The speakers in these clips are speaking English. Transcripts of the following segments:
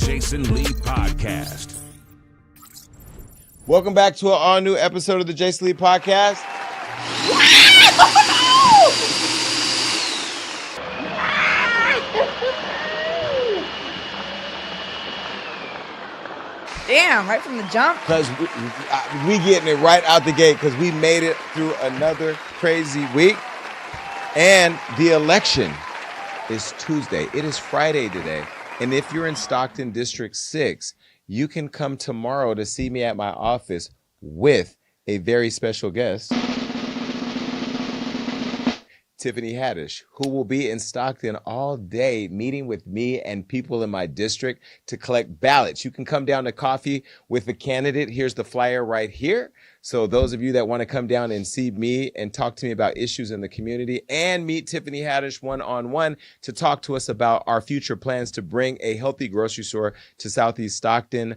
Jason Lee Podcast. Welcome back to an all-new episode of the Jason Lee Podcast. Damn, right from the jump. Because we getting it right out the gate because we made it through another crazy week. And the election is Tuesday. It is Friday today. And if you're in Stockton District 6, you can come tomorrow to see me at my office with a very special guest, Tiffany Haddish, who will be in Stockton all day meeting with me and people in my district to collect ballots. You can come down to coffee with the candidate. Here's the flyer right here. So those of you that want to come down and see me and talk to me about issues in the community and meet Tiffany Haddish one-on-one to talk to us about our future plans to bring a healthy grocery store to Southeast Stockton,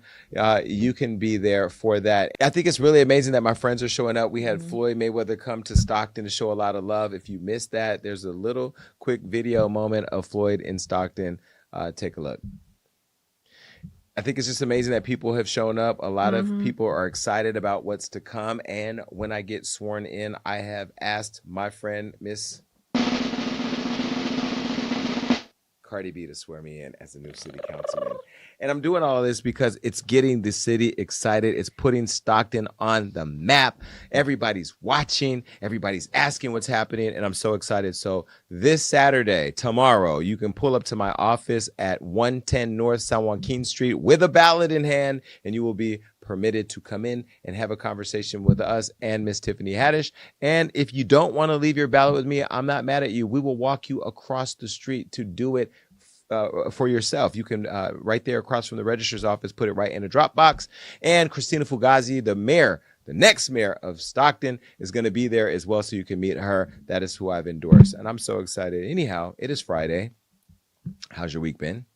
you can be there for that. I think it's really amazing that my friends are showing up. We had Floyd Mayweather come to Stockton to show a lot of love. If you missed that, there's a little quick video moment of Floyd in Stockton. Take a look. I think it's just amazing that people have shown up. A lot of people are excited about what's to come. And when I get sworn in, I have asked my friend, Miss Cardi B, to swear me in as the new city councilman. And I'm doing all of this because it's getting the city excited. It's putting Stockton on the map. Everybody's watching. Everybody's asking what's happening. And I'm so excited. So this Saturday, tomorrow, you can pull up to my office at 110 North San Joaquin Street with a ballot in hand, and you will be permitted to come in and have a conversation with us and Miss Tiffany Haddish. And if you don't want to leave your ballot with me, I'm not mad at you. We will walk you across the street to do it for yourself. You can, right there across from the registrar's office, put it right in a drop box. And Christina Fugazi, the mayor, the next mayor of Stockton, is going to be there as well, so you can meet her. That is who I've endorsed. And I'm so excited. Anyhow, it is Friday. How's your week been?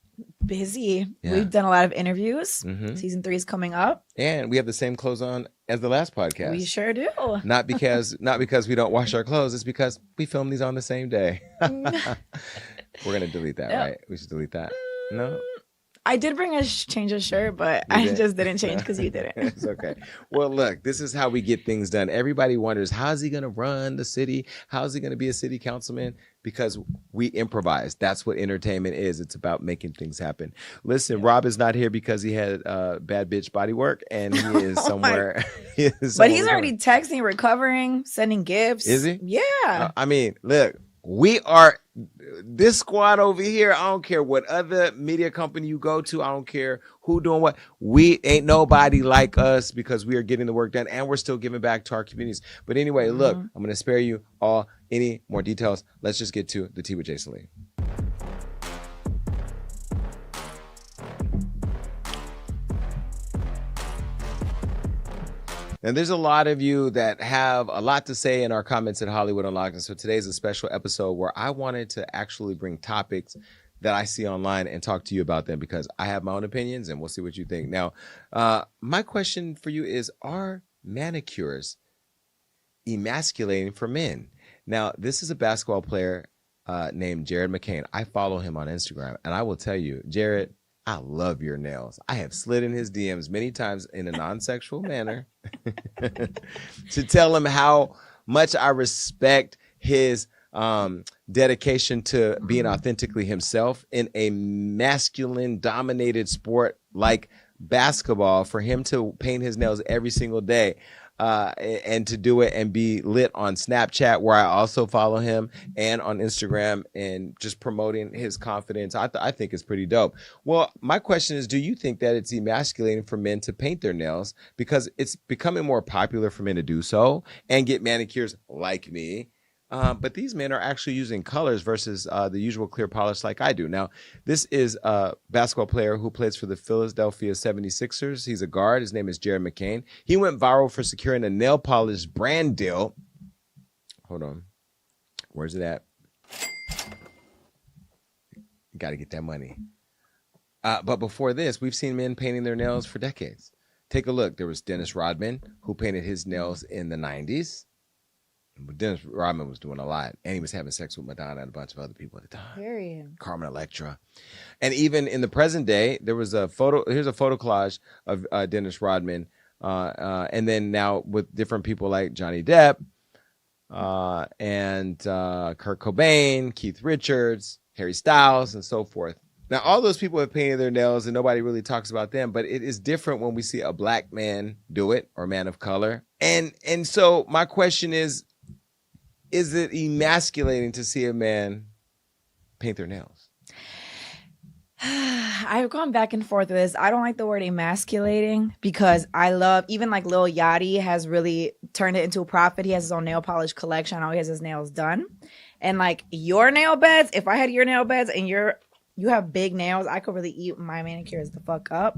Busy. Yeah. We've done a lot of interviews. Season 3 is coming up. And we have the same clothes on as the last podcast. We sure do. Not because we don't wash our clothes. It's because we film these on the same day. We're going to delete that, right? We should delete that. No? I did bring a change of shirt, but I just didn't change because you didn't. It's okay. Well, look, this is how we get things done. Everybody wonders, how's he going to run the city? How's he going to be a city councilman? Because we improvise. That's what entertainment is. It's about making things happen. Listen, Rob is not here because he had bad bitch body work, and he is somewhere. But he's already texting, recovering, sending gifts. Is he? Yeah. I mean, look, we are this squad over here. I don't care what other media company you go to. I don't care who doing what. We ain't nobody like us because we are getting the work done and we're still giving back to our communities. But anyway, look, I'm going to spare you all any more details. Let's just get to the tea with Jason Lee. And there's a lot of you that have a lot to say in our comments at Hollywood Unlocked. And so today's a special episode where I wanted to actually bring topics that I see online and talk to you about them because I have my own opinions and we'll see what you think. Now, my question for you is, are manicures emasculating for men? Now, this is a basketball player named Jared McCain. I follow him on Instagram, and I will tell you, Jared, I love your nails. I have slid in his DMs many times in a non-sexual manner to tell him how much I respect his dedication to being authentically himself in a masculine-dominated sport like basketball. For him to paint his nails every single day and to do it and be lit on Snapchat, where I also follow him, and on Instagram, and just promoting his confidence, I think it's pretty dope. Well, my question is, do you think that it's emasculating for men to paint their nails? Because it's becoming more popular for men to do so and get manicures like me. But these men are actually using colors versus the usual clear polish like I do. Now, this is a basketball player who plays for the Philadelphia 76ers. He's a guard. His name is Jared McCain. He went viral for securing a nail polish brand deal. Hold on. Where's it at? Got to get that money. But before this, we've seen men painting their nails for decades. Take a look. There was Dennis Rodman, who painted his nails in the 90s. But Dennis Rodman was doing a lot, and he was having sex with Madonna and a bunch of other people at the time. Period. Carmen Electra. And even in the present day, there was a photo. Here's a photo collage of Dennis Rodman. And then now with different people like Johnny Depp and Kurt Cobain, Keith Richards, Harry Styles, and so forth. Now, all those people have painted their nails and nobody really talks about them, but it is different when we see a black man do it or man of color. And so my question is it emasculating to see a man paint their nails? I've gone back and forth with this. I don't like the word emasculating because I love, even like Lil Yachty has really turned it into a profit. He has his own nail polish collection. I know he has his nails done. And like your nail beds, if I had your nail beds and you have big nails, I could really eat my manicures the fuck up.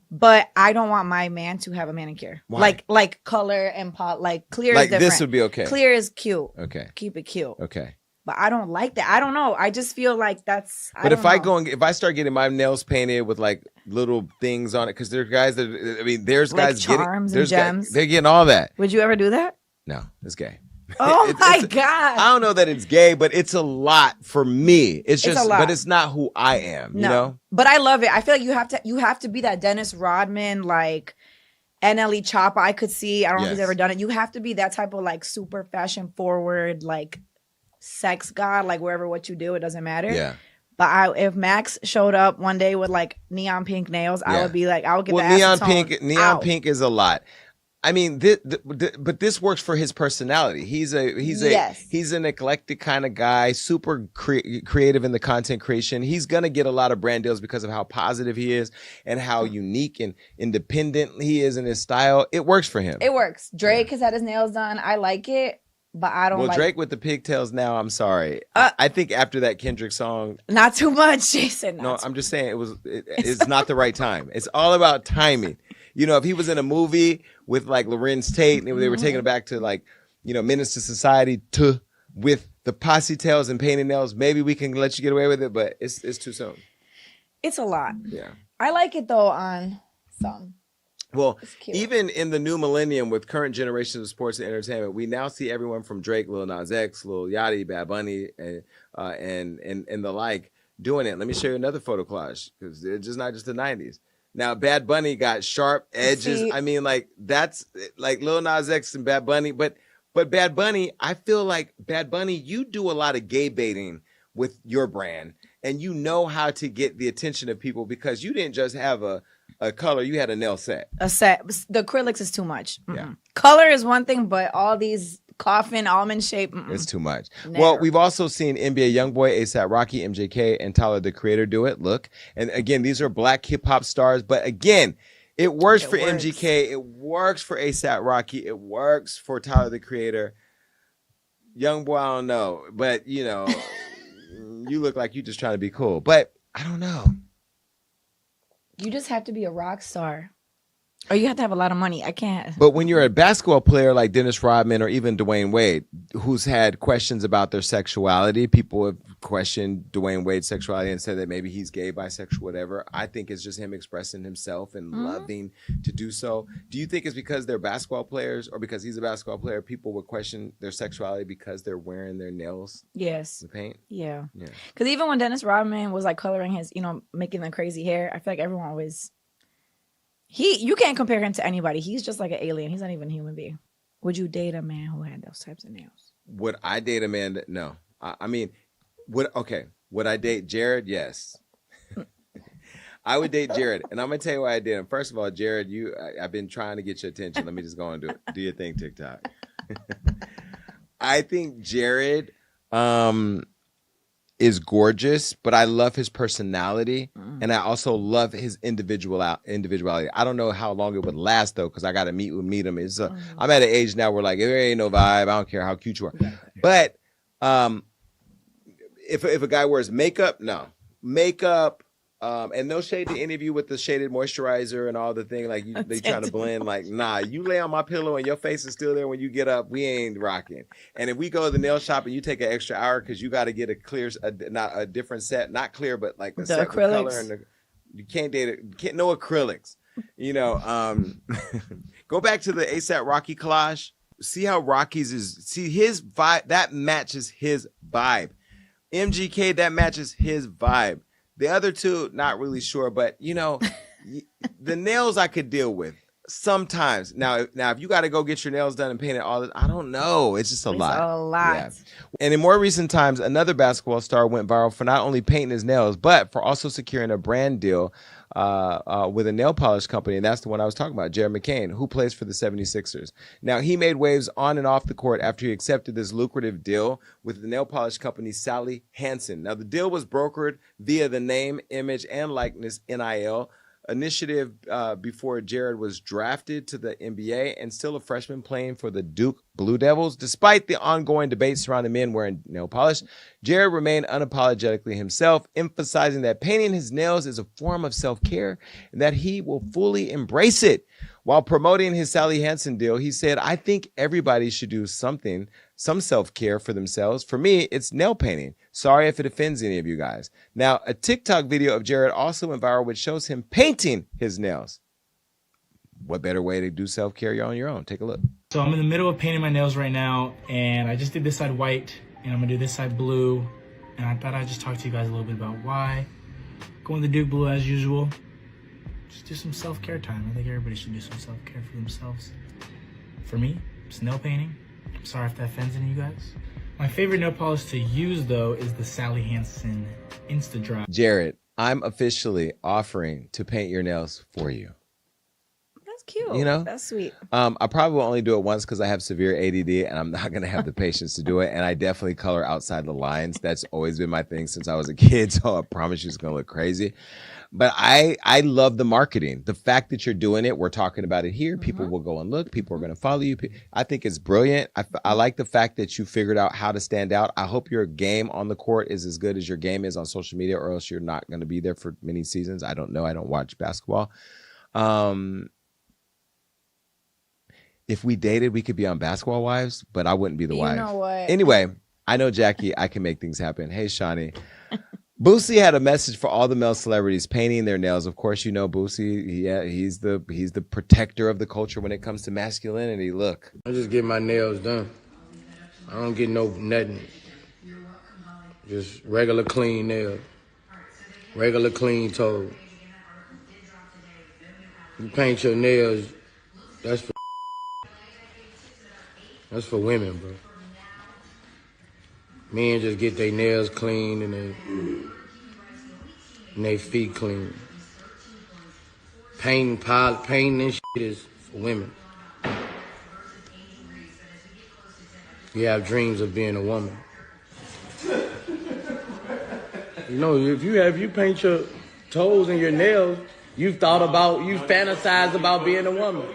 But I don't want my man to have a manicure. Why? Like color and like clear like is different. This would be okay. Clear is cute. Okay. Keep it cute. Okay. But I don't like that. I don't know. I just feel like that's. But if I start getting my nails painted with like little things on it, because there's guys that, I mean, there's like guys charms getting, and gems. they're getting all that. Would you ever do that? No, it's gay. Oh my God. I don't know that it's gay, but it's a lot for me. It's just, but it's not who I am, you know? But I love it. I feel like you have to be that Dennis Rodman, like NLE Choppa I could see. I don't know if he's ever done it. You have to be that type of like super fashion forward, like sex god, like wherever what you do, it doesn't matter. Yeah. But if Max showed up one day with like neon pink nails, I would be like, I would get the neon acetone pink. out. Pink is a lot. I mean, but this works for his personality. He's an eclectic kind of guy, super creative in the content creation. He's gonna get a lot of brand deals because of how positive he is and how unique and independent he is in his style. It works for him. It works. Drake has had his nails done. I like it. But I don't like... Well, Drake with the pigtails now, I'm sorry. I think after that Kendrick song... Not too much, Jason. I'm just saying it's not the right time. It's all about timing. You know, if he was in a movie with like Lorenz Tate and they were taking it back to like, you know, Menace to Society with the posse tails and painted nails, maybe we can let you get away with it, but it's too soon. It's a lot. Yeah. I like it though on some. Well, even in the new millennium with current generations of sports and entertainment, we now see everyone from Drake, Lil Nas X, Lil Yachty, Bad Bunny, and the like doing it. Let me show you another photo collage because it's just not just the 90s. Now, Bad Bunny got sharp edges. See? I mean, like that's like Lil Nas X and Bad Bunny, but Bad Bunny, I feel like Bad Bunny, you do a lot of gay baiting with your brand, and you know how to get the attention of people because you didn't just have a color, you had a nail set. A set. The acrylics is too much. Yeah. Color is one thing, but all these coffin, almond shape. It's too much. Never. Well, we've also seen NBA YoungBoy, A$AP Rocky, MJK, and Tyler, the Creator do it. Look. And again, these are black hip hop stars. But again, it works for MGK. It works for A$AP Rocky. It works for Tyler, the Creator. YoungBoy, I don't know. But, you know, you look like you just trying to be cool. But I don't know. You just have to be a rock star. Or you have to have a lot of money. I can't. But when you're a basketball player like Dennis Rodman or even Dwayne Wade, who's had questions about their sexuality, people have questioned Dwayne Wade's sexuality and said that maybe he's gay, bisexual, whatever. I think it's just him expressing himself and loving to do so. Do you think it's because they're basketball players or because he's a basketball player, people would question their sexuality because they're wearing their nails? Yes. With paint? Yeah. Because even when Dennis Rodman was like coloring his, you know, making the crazy hair, I feel like everyone always... You can't compare him to anybody. He's just like an alien. He's not even a human being. Would you date a man who had those types of nails? Would I date a man that, no. I mean, would I date Jared? Yes. I would date Jared. And I'm going to tell you why I did. First of all, Jared, I've been trying to get your attention. Let me just go and do it. Do your thing, TikTok. I think Jared is gorgeous, but I love his personality, and I also love his individuality. I don't know how long it would last though, because I got to meet him. I'm at an age now where like if there ain't no vibe, I don't care how cute you are. But if a guy wears makeup, and no shade to any of you with the shaded moisturizer and all the thing, like they trying to blend. Like, nah, you lay on my pillow and your face is still there when you get up. We ain't rocking. And if we go to the nail shop and you take an extra hour because you got to get not a different set, not clear, but like the set color and you can't date it. No acrylics. You know, go back to the A$AP Rocky collage. see how Rocky's is. See his vibe that matches his vibe. MGK that matches his vibe. The other two, not really sure, but you know, the nails I could deal with. Sometimes now if you got to go get your nails done and paint it all, I don't know. It's just a lot. Yeah. And in more recent times, another basketball star went viral for not only painting his nails, but for also securing a brand deal with a nail polish company. And that's the one I was talking about, Jared McCain, who plays for the 76ers. Now, he made waves on and off the court after he accepted this lucrative deal with the nail polish company Sally Hansen. Now, the deal was brokered via the name, image, and likeness NIL initiative before Jared was drafted to the NBA and still a freshman playing for the Duke Blue Devils. Despite the ongoing debate surrounding men wearing nail polish, Jared remained unapologetically himself, emphasizing that painting his nails is a form of self-care and that he will fully embrace it. While promoting his Sally Hansen deal, he said, "I think everybody should do some self-care for themselves. For me, it's nail painting. Sorry if it offends any of you guys." Now, a TikTok video of Jared also went viral, which shows him painting his nails. What better way to do self-care on your own? Take a look. So I'm in the middle of painting my nails right now, and I just did this side white, and I'm gonna do this side blue. And I thought I'd just talk to you guys a little bit about why. Going the Duke Blue as usual. Just do some self-care time. I think everybody should do some self-care for themselves. For me, it's nail painting. I'm sorry if that offends any of you guys. My favorite nail polish to use, though, is the Sally Hansen Insta Dry. Jared, I'm officially offering to paint your nails for you. That's cute. You know? That's sweet. I probably will only do it once because I have severe ADD and I'm not going to have the patience to do it. And I definitely color outside the lines. That's always been my thing since I was a kid. So I promise you it's going to look crazy. But I love the marketing. The fact that you're doing it, we're talking about it here. People will go and look. People are going to follow you. I think it's brilliant. I like the fact that you figured out how to stand out. I hope your game on the court is as good as your game is on social media, or else you're not going to be there for many seasons. I don't know. I don't watch basketball. If we dated, we could be on Basketball Wives, but I wouldn't be the wife. You know what? Anyway, I know Jackie. I can make things happen. Hey, Shawnee. Boosie had a message for all the male celebrities painting their nails. Of course, you know Boosie. Yeah, he's the protector of the culture when it comes to masculinity. Look, I just get my nails done. I don't get nothing. Just regular clean nails, regular clean toes. You paint your nails. That's for women, bro. Men just get their nails clean and their feet clean. Painting and shit is for women. You have dreams of being a woman. You know, if you paint your toes and your nails, you fantasized about being a woman.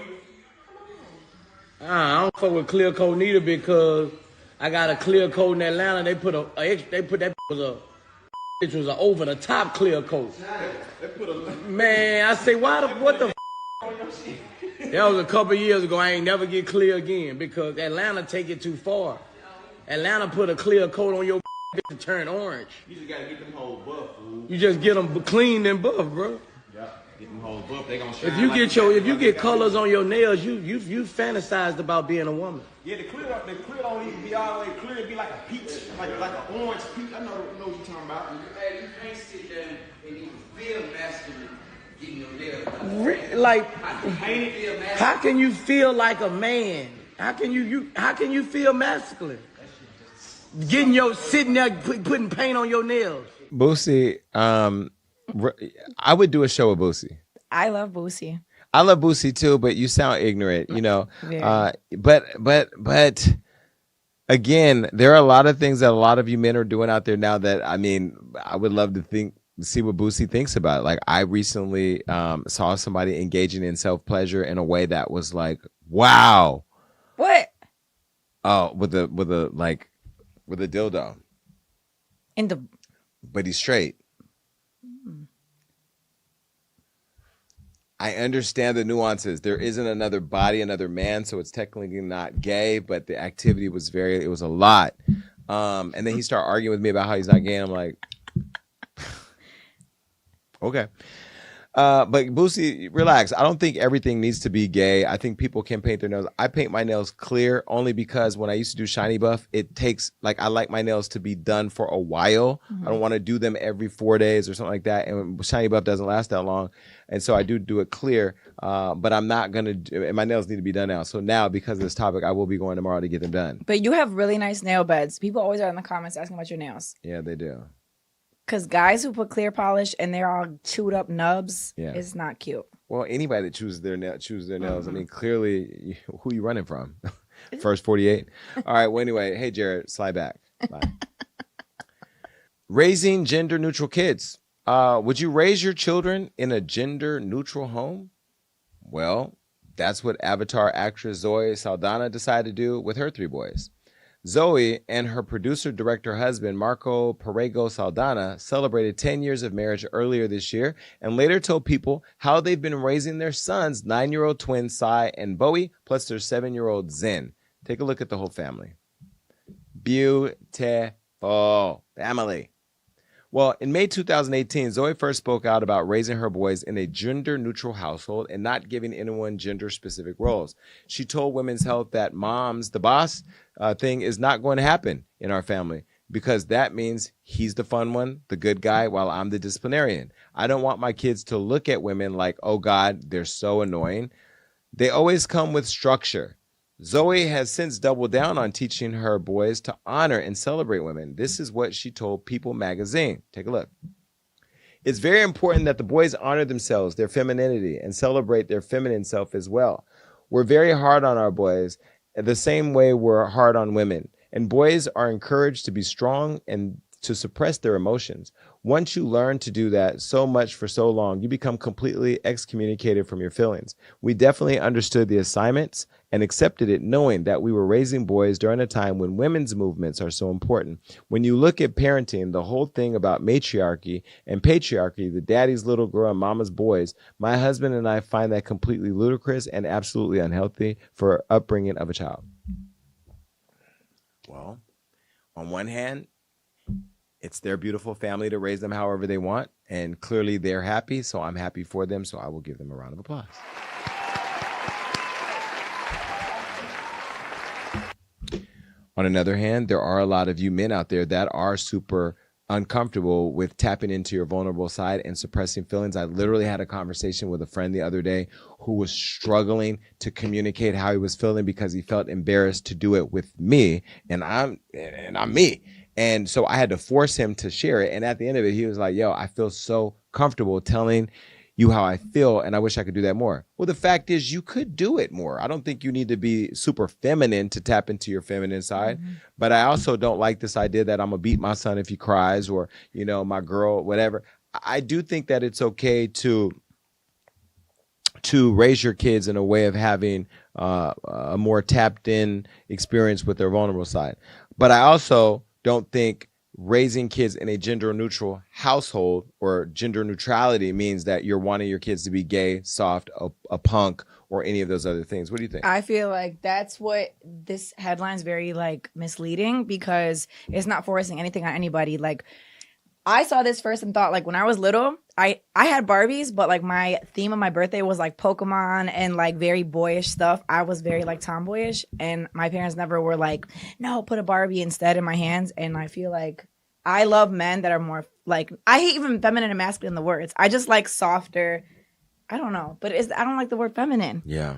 I don't fuck with clear coat neither because I got a clear coat in Atlanta. They put that was an over the top clear coat. Man, I say what the that was a couple years ago. I ain't never get clear again because Atlanta take it too far. Atlanta put a clear coat on your to turn orange. You just gotta get them whole buff, fool. You just get them clean and buff, bro. Yeah, get them whole buff. They gonna shine. If you get colors on your nails, you fantasized about being a woman. Yeah, the clear don't even be all the way clear. It be like a peach, like an orange peach. I know what you're talking about. Hey, you can't sit there and even feel masculine getting your nails done. Like, how can you feel like a man? How can you feel masculine? Sitting there putting paint on your nails. Boosie, I would do a show with Boosie. I love Boosie. I love Boosie too, but you sound ignorant, you know. But again, there are a lot of things that a lot of you men are doing out there now that I would love to see what Boosie thinks about it. Like I recently saw somebody engaging in self-pleasure in a way that was like, wow. What? Oh, with a dildo. But he's straight. I understand the nuances. There isn't another body, another man, so it's technically not gay, but the activity was it was a lot. And then he started arguing with me about how he's not gay, and I'm like, okay. But Boosie, relax. I don't think everything needs to be gay. I think people can paint their nails. I paint my nails clear only because when I used to do shiny buff, it takes like I like my nails to be done for a while. I don't want to do them every 4 days or something like that. And shiny buff doesn't last that long, and so I do it clear. But I'm not gonna. And my nails need to be done now. So now, because of this topic, I will be going tomorrow to get them done. But you have really nice nail beds. People always are in the comments asking about your nails. Yeah, they do. Because guys who put clear polish and they're all chewed up nubs, it's not cute. Well, anybody that chooses their nails. I mean, clearly, who you running from? First 48. All right. Well, anyway, hey Jared, slide back. Bye. Raising gender neutral kids. Would you raise your children in a gender neutral home? Well, that's what Avatar actress Zoe Saldana decided to do with her 3 boys. Zoe and her producer-director husband, Marco Perego Saldana, celebrated 10 years of marriage earlier this year and later told people how they've been raising their sons, 9-year-old twins Sai and Bowie, plus their 7-year-old Zen. Take a look at the whole family. Beautiful family. Well, in May 2018, Zoe first spoke out about raising her boys in a gender-neutral household and not giving anyone gender-specific roles. She told Women's Health that mom's the boss thing is not going to happen in our family because that means he's the fun one, the good guy, while I'm the disciplinarian. I don't want my kids to look at women like, oh, God, they're so annoying. They always come with structure. Zoe has since doubled down on teaching her boys to honor and celebrate women. This is what she told People magazine. Take a look. It's very important that the boys honor themselves, their femininity, and celebrate their feminine self as well. We're very hard on our boys, the same way we're hard on women. And boys are encouraged to be strong and to suppress their emotions. Once you learn to do that so much for so long, you become completely excommunicated from your feelings. We definitely understood the assignments and accepted it, knowing that we were raising boys during a time when women's movements are so important. When you look at parenting, the whole thing about matriarchy and patriarchy, the daddy's little girl and mama's boys, my husband and I find that completely ludicrous and absolutely unhealthy for upbringing of a child. Well, on one hand, it's their beautiful family to raise them however they want, and clearly they're happy, so I'm happy for them, so I will give them a round of applause. On another hand, there are a lot of you men out there that are super uncomfortable with tapping into your vulnerable side and suppressing feelings. I literally had a conversation with a friend the other day who was struggling to communicate how he was feeling because he felt embarrassed to do it with me, and I'm me. And so I had to force him to share it. And at the end of it, he was like, yo, I feel so comfortable telling you how I feel, and I wish I could do that more. Well, the fact is you could do it more. I don't think you need to be super feminine to tap into your feminine side. Mm-hmm. But I also don't like this idea that I'm going to beat my son if he cries or, you know, my girl, whatever. I do think that it's okay to raise your kids in a way of having a more tapped in experience with their vulnerable side. But I also don't think raising kids in a gender neutral household or gender neutrality means that you're wanting your kids to be gay, soft, a punk, or any of those other things. What do you think? I feel like that's what this headline is very like misleading because it's not forcing anything on anybody. Like I saw this first and thought like when I was little, I had Barbies, but like my theme of my birthday was like Pokemon and like very boyish stuff. I was very like tomboyish, and my parents never were like, no, put a Barbie instead in my hands. And I feel like I love men that are more like, I hate even feminine and masculine the words. I just like softer. I don't know, but I don't like the word feminine. Yeah.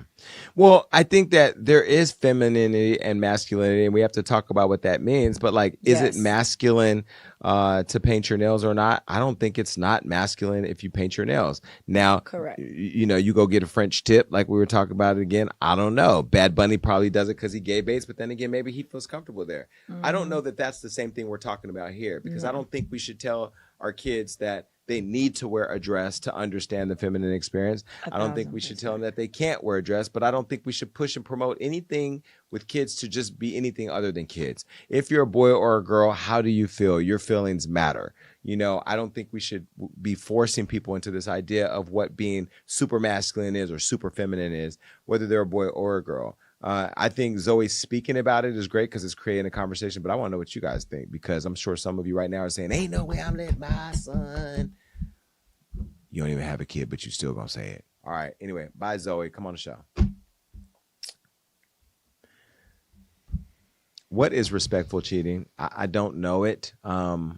Well, I think that there is femininity and masculinity, and we have to talk about what that means. But like, is it masculine to paint your nails or not? I don't think it's not masculine if you paint your nails. Now, correct. You know, you go get a French tip like we were talking about it again. I don't know. Bad Bunny probably does it because he gay baits, but then again, maybe he feels comfortable there. Mm-hmm. I don't know that that's the same thing we're talking about here because I don't think we should tell our kids that they need to wear a dress to understand the feminine experience. I don't think we should tell them that they can't wear a dress, but I don't think we should push and promote anything with kids to just be anything other than kids. If you're a boy or a girl, how do you feel? Your feelings matter. You know, I don't think we should be forcing people into this idea of what being super masculine is or super feminine is, whether they're a boy or a girl. I think Zoe speaking about it is great because it's creating a conversation, but I want to know what you guys think because I'm sure some of you right now are saying, ain't no way I'm letting my son. You don't even have a kid, but you still gonna say it. All right. Anyway, bye, Zoe. Come on the show. What is respectful cheating? I don't know it. Oh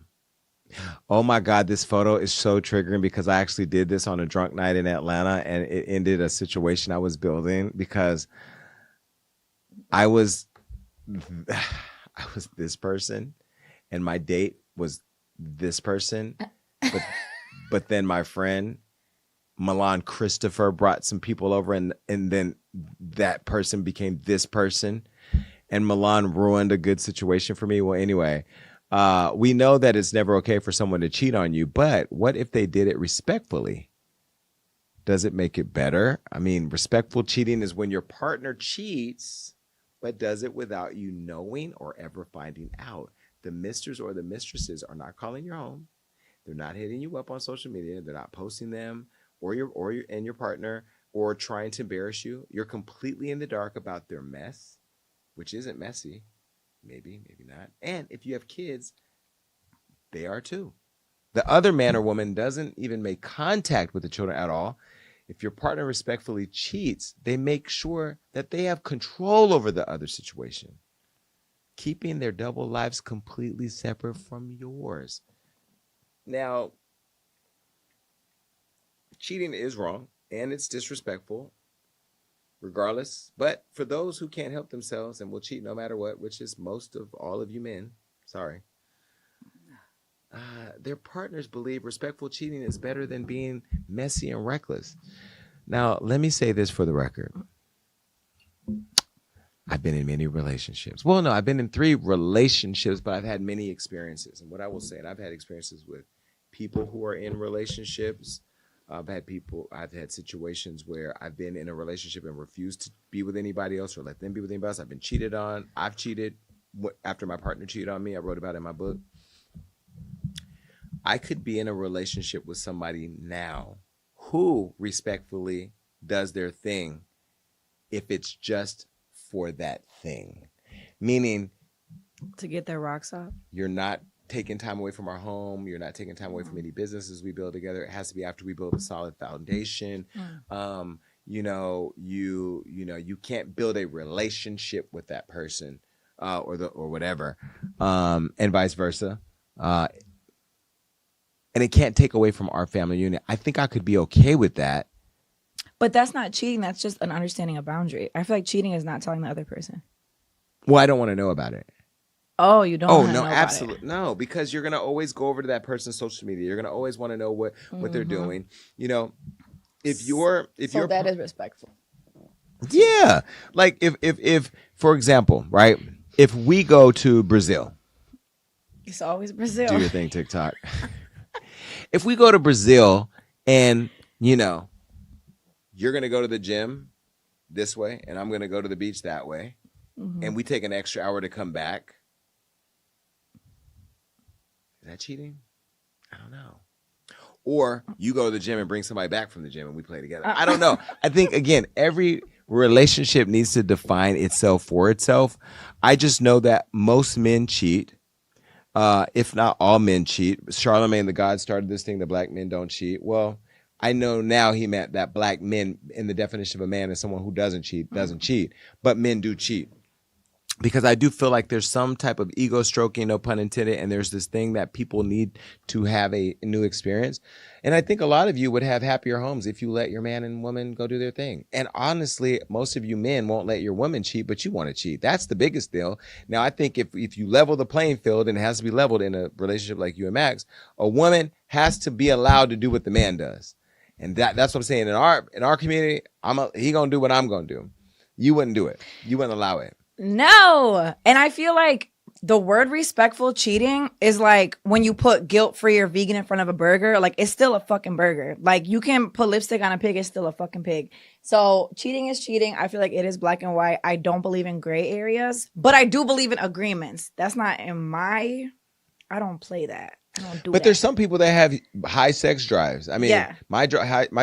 my God, this photo is so triggering because I actually did this on a drunk night in Atlanta, and it ended a situation I was building because I was this person and my date was this person, but then my friend Milan Christopher brought some people over, and then that person became this person, and Milan ruined a good situation for me. Well, anyway, we know that it's never okay for someone to cheat on you, but what if they did it respectfully? Does it make it better? I mean, respectful cheating is when your partner cheats, but does it without you knowing or ever finding out. The misters or the mistresses are not calling your home. They're not hitting you up on social media. They're not posting them or your partner or trying to embarrass you. You're completely in the dark about their mess, which isn't messy. Maybe not. And if you have kids, they are too. The other man or woman doesn't even make contact with the children at all. If your partner respectfully cheats, they make sure that they have control over the other situation, keeping their double lives completely separate from yours. Now, cheating is wrong and it's disrespectful regardless. But for those who can't help themselves and will cheat no matter what, which is most of all of you men, sorry, their partners believe respectful cheating is better than being messy and reckless. Now, let me say this for the record. I've been in many relationships. Well, no, I've been in 3 relationships, but I've had many experiences. And what I will say, and I've had experiences with people who are in relationships. I've had situations where I've been in a relationship and refused to be with anybody else or let them be with anybody else. I've been cheated on. I've cheated after my partner cheated on me. I wrote about it in my book. I could be in a relationship with somebody now who respectfully does their thing if it's just for that thing. Meaning, to get their rocks off. You're not taking time away from our home. You're not taking time away from any businesses we build together. It has to be after we build a solid foundation. You can't build a relationship with that person or whatever, and vice versa. And it can't take away from our family unit. I think I could be okay with that. But that's not cheating. That's just an understanding of boundary. I feel like cheating is not telling the other person. Well, I don't want to know about it. Oh, you don't? Oh, no, absolutely. No, because you're going to always go over to that person's social media. You're going to always want to know what they're doing. You know, if you're that is respectful. Yeah. Like if for example, right, if we go to Brazil. It's always Brazil. Do your thing, TikTok. If we go to Brazil and, you know, you're going to go to the gym this way and I'm going to go to the beach that way, and we take an extra hour to come back, is that cheating? I don't know. Or you go to the gym and bring somebody back from the gym and we play together. I don't know. I think, again, every relationship needs to define itself for itself. I just know that most men cheat. If not all men cheat. Charlemagne the God started this thing that black men don't cheat. Well, I know now he meant that black men, in the definition of a man, is someone who doesn't cheat. But men do cheat. Because I do feel like there's some type of ego stroking, no pun intended, and there's this thing that people need to have a new experience. And I think a lot of you would have happier homes if you let your man and woman go do their thing. And honestly, most of you men won't let your woman cheat, but you want to cheat. That's the biggest deal. Now, I think if you level the playing field, and it has to be leveled in a relationship like you and Max, a woman has to be allowed to do what the man does. And that's what I'm saying. In our community, he gonna do what I'm gonna do. You wouldn't do it. You wouldn't allow it. No. And I feel like the word respectful cheating is like when you put guilt-free or vegan in front of a burger, like it's still a fucking burger. Like you can put lipstick on a pig, it's still a fucking pig. So cheating is cheating. I feel like it is black and white. I don't believe in gray areas, but I do believe in agreements. That's not I don't play that. I don't do but that. There's some people that have high sex drives. I mean, yeah. my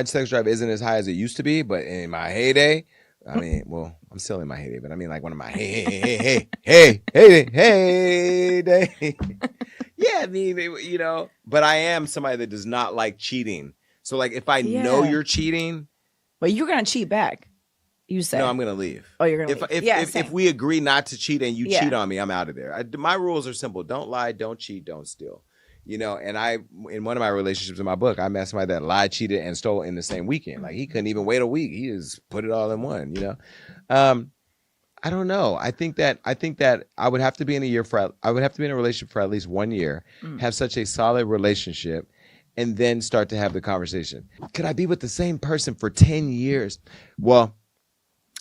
sex drive isn't as high as it used to be, but in my heyday, I mean, well, I'm still in my heyday, but I mean like one of my hey day. Yeah, I mean, you know, but I am somebody that does not like cheating. So like if I know you're cheating, but you're gonna cheat back. You said no, I'm gonna leave. Oh, you're gonna leave. If we agree not to cheat and you cheat on me, I'm out of there. My rules are simple: don't lie, don't cheat, don't steal. You know, and in one of my relationships in my book, I met somebody that lied, cheated, and stole in the same weekend. Like he couldn't even wait a week; he just put it all in one. You know, I don't know. I think that I would have to be in a relationship for at least 1 year, have such a solid relationship, and then start to have the conversation. Could I be with the same person for 10 years? Well,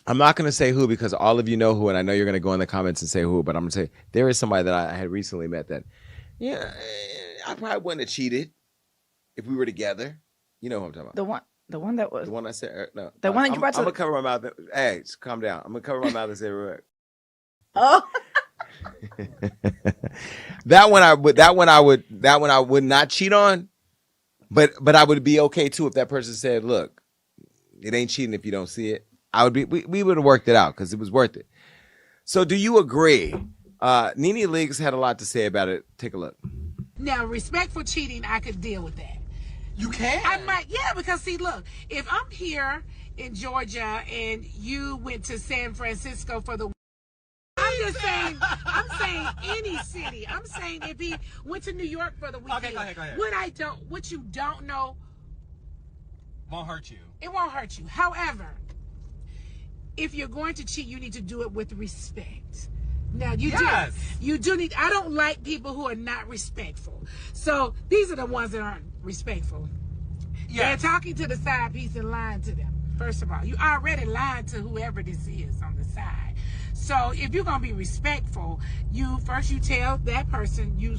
I'm not going to say who because all of you know who, and I know you're going to go in the comments and say who, but I'm going to say there is somebody that I had recently met that, yeah, I probably wouldn't have cheated if we were together. You know who I'm talking about. The one that was... The one I said, no. The one that you brought to... I'm going to cover my mouth. Hey, just calm down. I'm going to cover my mouth and say, right. Oh. That one I would not cheat on, but I would be okay too if that person said, look, it ain't cheating if you don't see it. We would have worked it out because it was worth it. So do you agree? Nene Leaks had a lot to say about it. Take a look. Now, respectful cheating, I could deal with that. You can? I might, yeah, because see, look, if I'm here in Georgia and you went to San Francisco for the I'm saying any city. I'm saying if he went to New York for the weekend. Okay, go ahead. What you don't know Won't hurt you. It won't hurt you. However, if you're going to cheat, you need to do it with respect. Now you do need. I don't like people who are not respectful. So these are the ones that aren't respectful. Yes. They're talking to the side piece and lying to them. First of all, you already lied to whoever this is on the side. So if you're gonna be respectful, you tell that person, you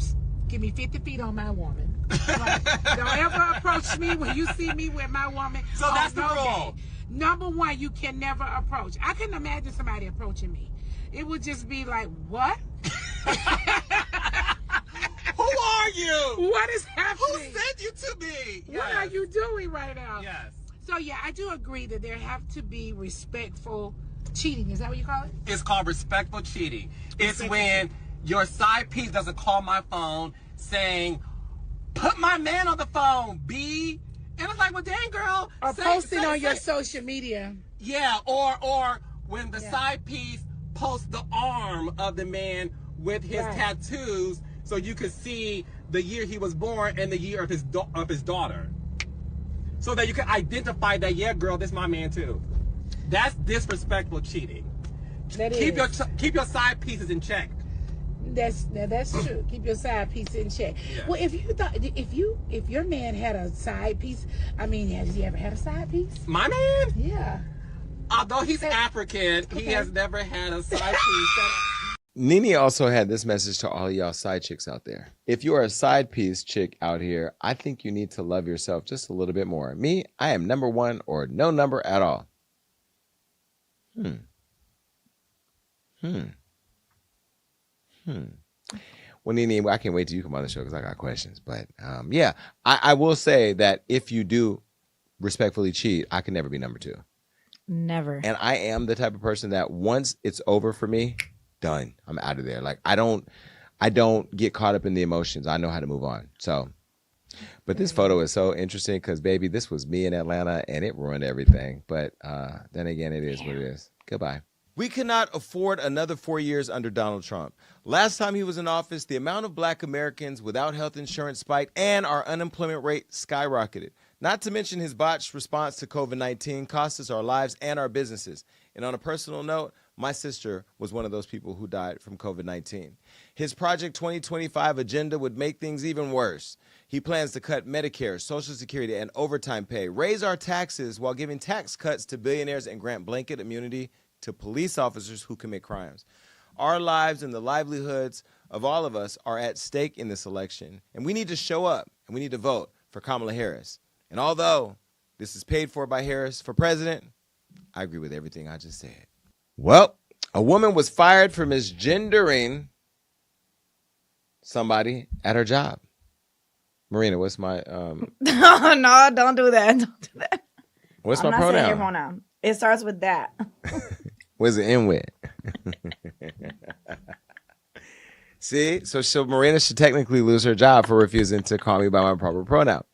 give me 50 feet on my woman. Right? Don't ever approach me when you see me with my woman. So that's the rule. Number one, you can never approach. I couldn't imagine somebody approaching me. It would just be like, what? Who are you? What is happening? Who sent you to me? What are you doing right now? Yes. So yeah, I do agree that there have to be respectful cheating. Is that what you call it? It's called respectful cheating. It's when your side piece doesn't call my phone saying, put my man on the phone, B. And it's like, well, dang, girl. Or posting on your social media. Yeah, or when the side piece posts the arm of the man with his tattoos so you could see the year he was born and the year of his daughter. So that you can identify that, yeah, girl, this is my man too. That's disrespectful cheating. That keep your side pieces in check. That's true. Keep your side piece in check. Yeah. Well, if your man had a side piece, I mean, has he ever had a side piece? My man? Yeah. Although he's African, he has never had a side piece. Nene also had this message to all y'all side chicks out there. If you are a side piece chick out here, I think you need to love yourself just a little bit more. Me, I am number one or no number at all. Well, Nene, I can't wait till you come on the show because I got questions. But yeah, I will say that if you do respectfully cheat, I can never be number two. Never. And I am the type of person that once it's over for me, done. I'm out of there. Like I don't get caught up in the emotions. I know how to move on. So, but this photo is so interesting because, baby, this was me in Atlanta and it ruined everything. But then again, it is what it is. Goodbye. We cannot afford another 4 years under Donald Trump. Last time he was in office, the amount of black Americans without health insurance spiked and our unemployment rate skyrocketed. Not to mention his botched response to COVID-19 cost us our lives and our businesses. And on a personal note, my sister was one of those people who died from COVID-19. His Project 2025 agenda would make things even worse. He plans to cut Medicare, Social Security, and overtime pay, raise our taxes while giving tax cuts to billionaires, and grant blanket immunity to police officers who commit crimes. Our lives and the livelihoods of all of us are at stake in this election, and we need to show up, and we need to vote for Kamala Harris. And although this is paid for by Harris for president, I agree with everything I just said. Well, a woman was fired for misgendering somebody at her job. Marina, what's my No, don't do that. Don't do that. What's I'm my not pronoun? saying your pronoun. It starts with that. What's it end with? See? So Marina should technically lose her job for refusing to call me by my proper pronoun.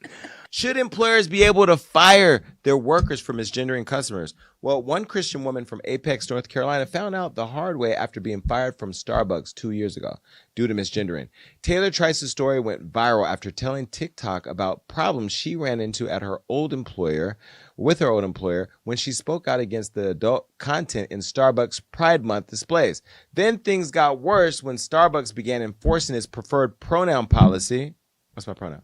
Should employers be able to fire their workers for misgendering customers? Well, one Christian woman from Apex, North Carolina found out the hard way after being fired from Starbucks 2 years ago due to misgendering. Taylor Trice's story went viral after telling TikTok about problems she ran into at her old employer when she spoke out against the adult content in Starbucks Pride Month displays. Then things got worse when Starbucks began enforcing its preferred pronoun policy. What's my pronoun?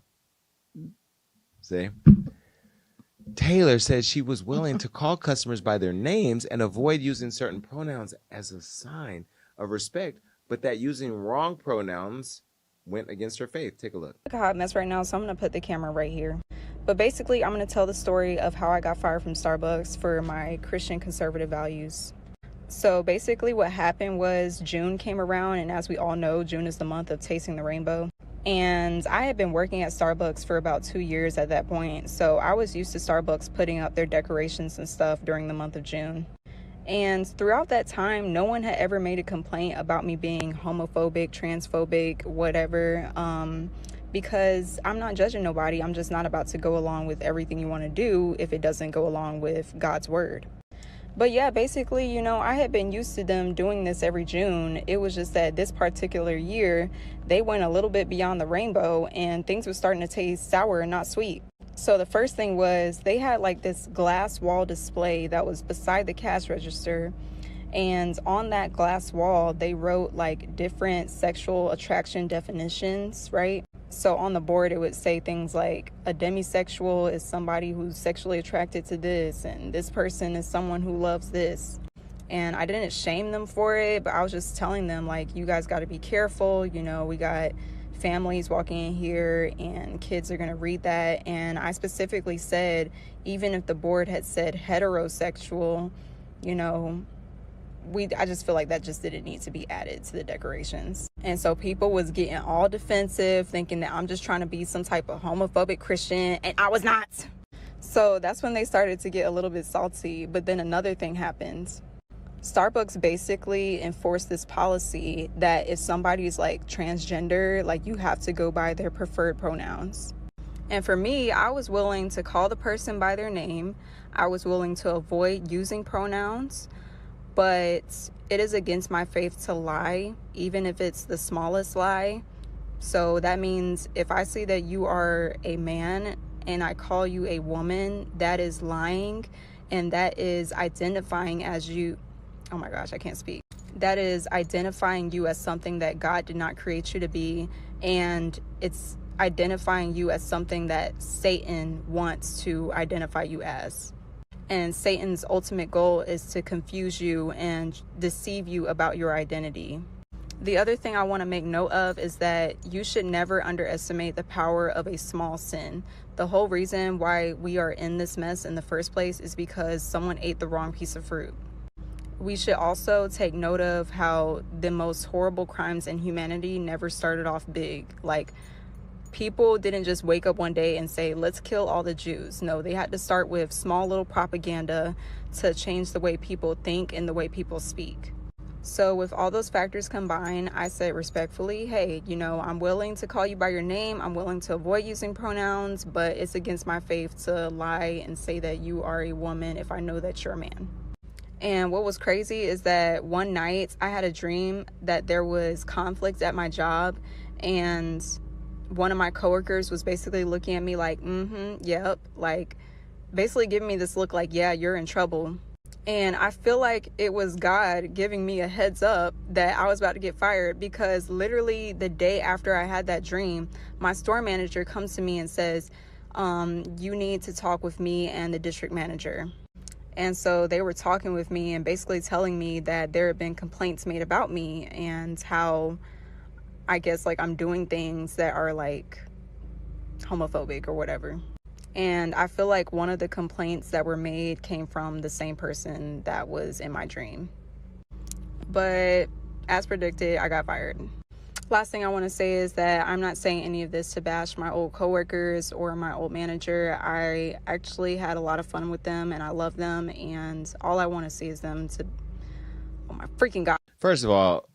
See? Taylor said she was willing to call customers by their names and avoid using certain pronouns as a sign of respect, but that using wrong pronouns went against her faith. Take a look. It's a hot mess right now, so I'm going to put the camera right here. But basically, I'm going to tell the story of how I got fired from Starbucks for my Christian conservative values. So basically what happened was June came around, and as we all know, June is the month of tasting the rainbow. And I had been working at Starbucks for about 2 years at that point, so I was used to Starbucks putting up their decorations and stuff during the month of June. And throughout that time, no one had ever made a complaint about me being homophobic, transphobic, whatever, because I'm not judging nobody. I'm just not about to go along with everything you want to do if it doesn't go along with God's word. But yeah, basically, you know, I had been used to them doing this every June. It was just that this particular year, they went a little bit beyond the rainbow and things were starting to taste sour and not sweet. So the first thing was they had like this glass wall display that was beside the cash register. And on that glass wall, they wrote like different sexual attraction definitions, right? So on the board, it would say things like a demisexual is somebody who's sexually attracted to this, and this person is someone who loves this. And I didn't shame them for it, but I was just telling them, like, you guys got to be careful. You know, we got families walking in here and kids are going to read that. And I specifically said, even if the board had said heterosexual, you know, I just feel like that just didn't need to be added to the decorations. And so people was getting all defensive, thinking that I'm just trying to be some type of homophobic Christian, and I was not. So that's when they started to get a little bit salty. But then another thing happened. Starbucks basically enforced this policy that if somebody's like transgender, like you have to go by their preferred pronouns. And for me, I was willing to call the person by their name. I was willing to avoid using pronouns. But it is against my faith to lie, even if it's the smallest lie. So that means if I see that you are a man and I call you a woman, that is lying, and that is identifying as you. Oh my gosh, I can't speak. That is identifying you as something that God did not create you to be, and it's identifying you as something that Satan wants to identify you as. And Satan's ultimate goal is to confuse you and deceive you about your identity. The other thing I want to make note of is that you should never underestimate the power of a small sin. The whole reason why we are in this mess in the first place is because someone ate the wrong piece of fruit. We should also take note of how the most horrible crimes in humanity never started off big. Like, people didn't just wake up one day and say, let's kill all the Jews. No, they had to start with small little propaganda to change the way people think and the way people speak. So with all those factors combined, I said respectfully, hey, you know, I'm willing to call you by your name. I'm willing to avoid using pronouns, but it's against my faith to lie and say that you are a woman if I know that you're a man. And what was crazy is that one night I had a dream that there was conflict at my job, and one of my coworkers was basically looking at me like, yep, like basically giving me this look like, yeah, you're in trouble. And I feel like it was God giving me a heads up that I was about to get fired, because literally the day after I had that dream, my store manager comes to me and says, you need to talk with me and the district manager. And so they were talking with me and basically telling me that there had been complaints made about me and how I guess like I'm doing things that are like homophobic or whatever. And I feel like one of the complaints that were made came from the same person that was in my dream. But as predicted, I got fired. Last thing I want to say is that I'm not saying any of this to bash my old coworkers or my old manager. I actually had a lot of fun with them and I love them, and all I want to see is them to, oh my freaking God. First of all,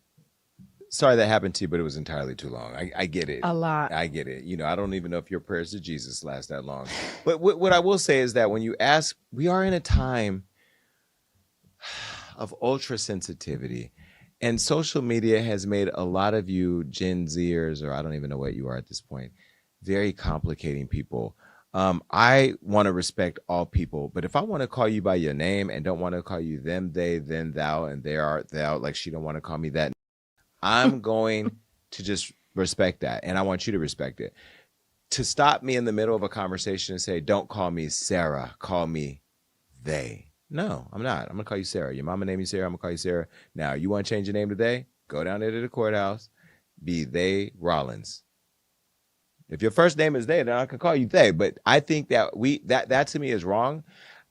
sorry that happened to you, but it was entirely too long. I get it. A lot. I get it. You know, I don't even know if your prayers to Jesus last that long. But what I will say is that when you ask, we are in a time of ultra sensitivity, and social media has made a lot of you Gen Zers, or I don't even know what you are at this point, very complicating people. I want to respect all people, but if I want to call you by your name and don't want to call you them, they, then, thou, and they art thou, like she don't want to call me that, I'm going to just respect that, and I want you to respect it. To stop me in the middle of a conversation and say, don't call me Sarah, call me they. No, I'm not. I'm going to call you Sarah. Your mama named you Sarah. I'm going to call you Sarah. Now, you want to change your name today? Go down there to the courthouse. Be they Rollins. If your first name is they, then I can call you they. But I think that that to me is wrong.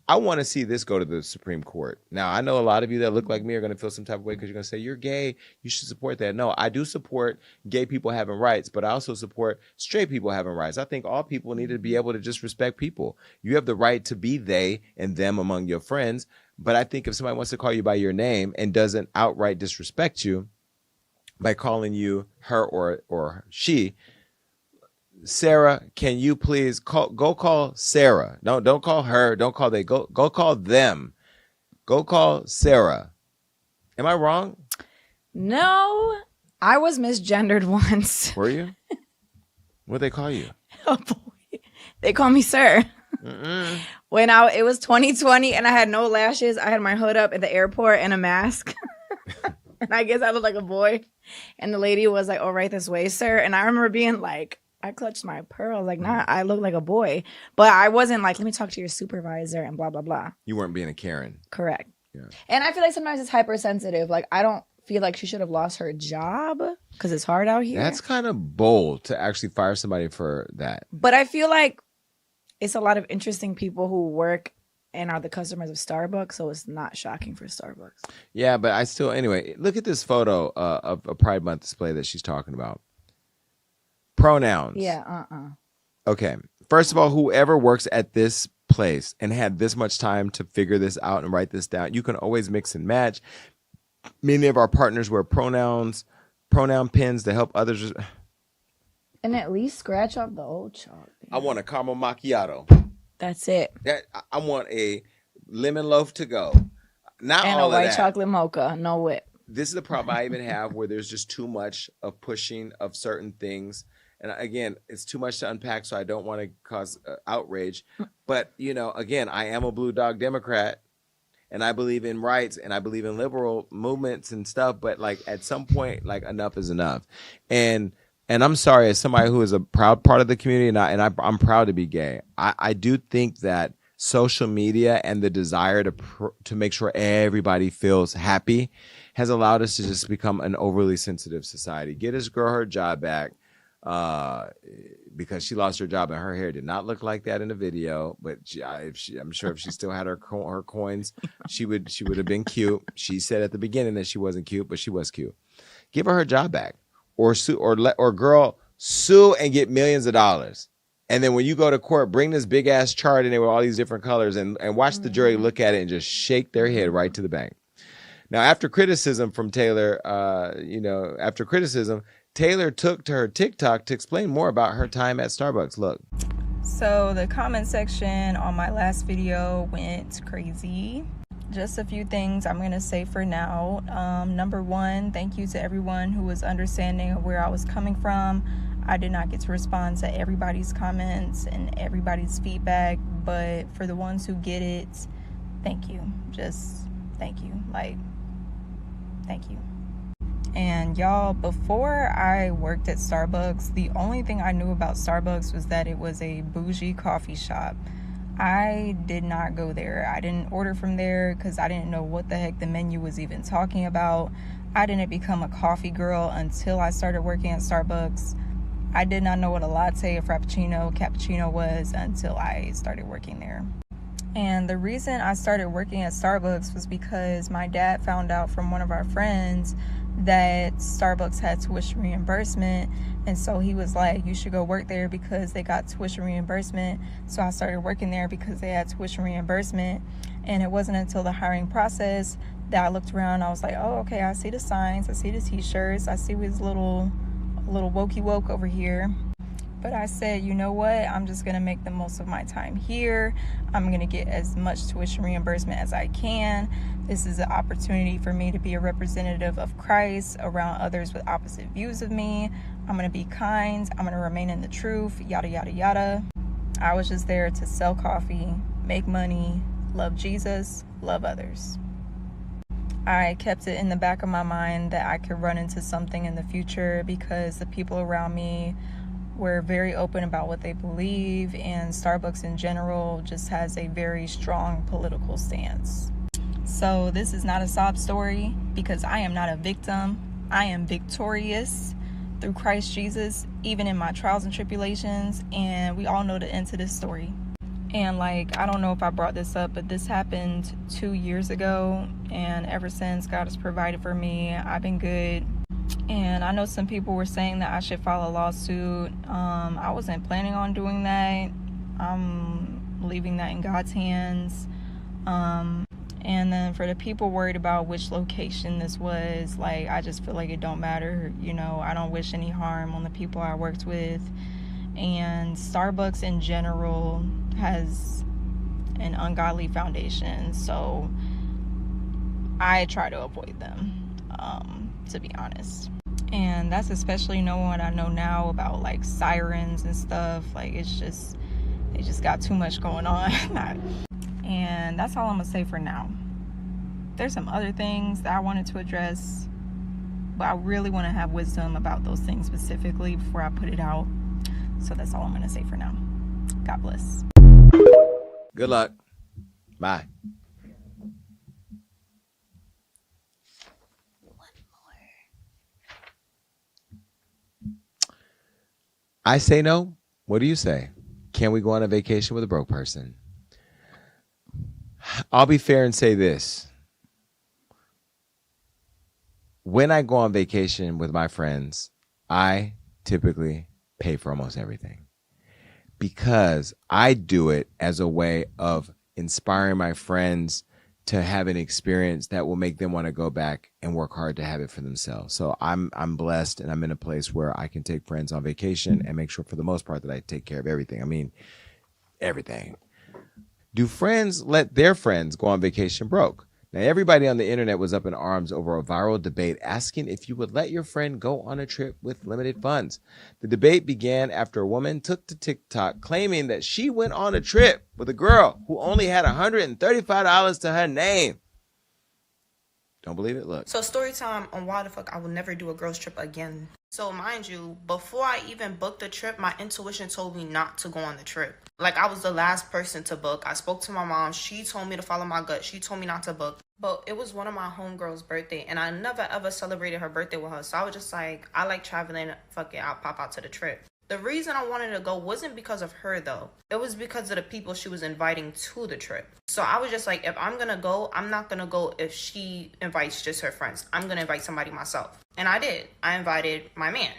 I want to see this go to the Supreme Court. Now, I know a lot of you that look like me are going to feel some type of way because you're going to say, you're gay, you should support that. No, I do support gay people having rights, but I also support straight people having rights. I think all people need to be able to just respect people. You have the right to be they and them among your friends, but I think if somebody wants to call you by your name and doesn't outright disrespect you by calling you her or she, Sarah, can you please go call Sarah? No, don't call her. Don't call they. Go call them. Go call Sarah. Am I wrong? No, I was misgendered once. Were you? What'd they call you? Oh boy, they call me sir. When it was 2020 and I had no lashes, I had my hood up at the airport and a mask, and I guess I looked like a boy. And the lady was like, "Oh, right this way, sir." And I remember being like, I clutched my pearls, like, nah, I look like a boy. But I wasn't like, let me talk to your supervisor and blah, blah, blah. You weren't being a Karen. Correct. Yeah. And I feel like sometimes it's hypersensitive. Like, I don't feel like she should have lost her job because it's hard out here. That's kind of bold to actually fire somebody for that. But I feel like it's a lot of interesting people who work and are the customers of Starbucks, so it's not shocking for Starbucks. Yeah, but I still, anyway, look at this photo of a Pride Month display that she's talking about. Pronouns. Yeah, Okay. First of all, whoever works at this place and had this much time to figure this out and write this down, you can always mix and match. Many of our partners wear pronoun pins to help others. And at least scratch off the old chalk. I want a caramel macchiato. That's it. I want a lemon loaf to go. Not and all a white of that. chocolate mocha, no whip. This is the problem I even have where there's just too much of pushing of certain things. And again, it's too much to unpack, so I don't want to cause outrage. But, you know, again, I am a blue dog Democrat, and I believe in rights, and I believe in liberal movements and stuff. But, like, at some point, like, enough is enough. And I'm sorry, as somebody who is a proud part of the community, and I'm proud to be gay, I do think that social media and the desire to make sure everybody feels happy has allowed us to just become an overly sensitive society. Get this girl her job back. Because she lost her job and her hair did not look like that in the video, but I'm sure if she still had her coins, she would have been cute. She said at the beginning that she wasn't cute, but she was cute. Give her job back, or sue, or girl, sue and get millions of dollars. And then when you go to court, bring this big ass chart in there with all these different colors and watch the jury look at it and just shake their head right to the bank. Now, after criticism from Taylor, Taylor took to her TikTok to explain more about her time at Starbucks. Look. So the comment section on my last video went crazy. Just a few things I'm going to say for now. Number one, thank you to everyone who was understanding of where I was coming from. I did not get to respond to everybody's comments and everybody's feedback, but for the ones who get it, thank you. Just thank you. Like, thank you. And y'all, before I worked at Starbucks, the only thing I knew about Starbucks was that it was a bougie coffee shop. I did not go there. I didn't order from there because I didn't know what the heck the menu was even talking about. I didn't become a coffee girl until I started working at Starbucks. I did not know what a latte, a frappuccino, cappuccino was until I started working there. And the reason I started working at Starbucks was because my dad found out from one of our friends that Starbucks had tuition reimbursement, and so he was like, you should go work there because they got tuition reimbursement. So I started working there because they had tuition reimbursement. And it wasn't until the hiring process that I looked around. I was like, oh, okay, I see the signs, I see the t-shirts, I see his little wokey woke over here. But I said, you know what, I'm just gonna make the most of my time here. I'm gonna get as much tuition reimbursement as I can. This is an opportunity for me to be a representative of Christ around others with opposite views of me. I'm gonna be kind, I'm gonna remain in the truth, yada, yada, yada. I was just there to sell coffee, make money, love Jesus, love others. I kept it in the back of my mind that I could run into something in the future because the people around me were very open about what they believe, and Starbucks in general just has a very strong political stance. So this is not a sob story because I am not a victim. I am victorious through Christ Jesus, even in my trials and tribulations, and we all know the end to this story. And like, I don't know if I brought this up, but this happened 2 years ago, and ever since, God has provided for me. I've been good. And I know some people were saying that I should file a lawsuit. I wasn't planning on doing that. I'm leaving that in God's hands. And then for the people worried about which location this was, like, I just feel like it don't matter. You know, I don't wish any harm on the people I worked with. And Starbucks in general has an ungodly foundation, so I try to avoid them, to be honest. And that's especially knowing what I know now about like sirens and stuff. Like, it just got too much going on. And that's all I'm gonna say for now. There's some other things that I wanted to address, but I really want to have wisdom about those things specifically before I put it out. So that's all I'm going to say for now. God bless. Good luck. Bye. I say no. What do you say? Can we go on a vacation with a broke person? I'll be fair and say this. When I go on vacation with my friends, I typically pay for almost everything because I do it as a way of inspiring my friends to have an experience that will make them want to go back and work hard to have it for themselves. So I'm blessed, and I'm in a place where I can take friends on vacation and make sure for the most part that I take care of everything. I mean, everything. Do friends let their friends go on vacation broke? Now, everybody on the internet was up in arms over a viral debate asking if you would let your friend go on a trip with limited funds. The debate began after a woman took to TikTok claiming that she went on a trip with a girl who only had $135 to her name. Don't believe it? Look. So story time on why the fuck I will never do a girls trip again. So mind you, before I even booked the trip, my intuition told me not to go on the trip. Like, I was the last person to book. I spoke to my mom. She told me to follow my gut. She told me not to book. But it was one of my homegirls' birthday, and I never ever celebrated her birthday with her. So I was just like, I like traveling. Fuck it, I'll pop out to the trip. The reason I wanted to go wasn't because of her, though. It was because of the people she was inviting to the trip. So I was just like, if I'm going to go, I'm not going to go if she invites just her friends. I'm going to invite somebody myself. And I did. I invited my man.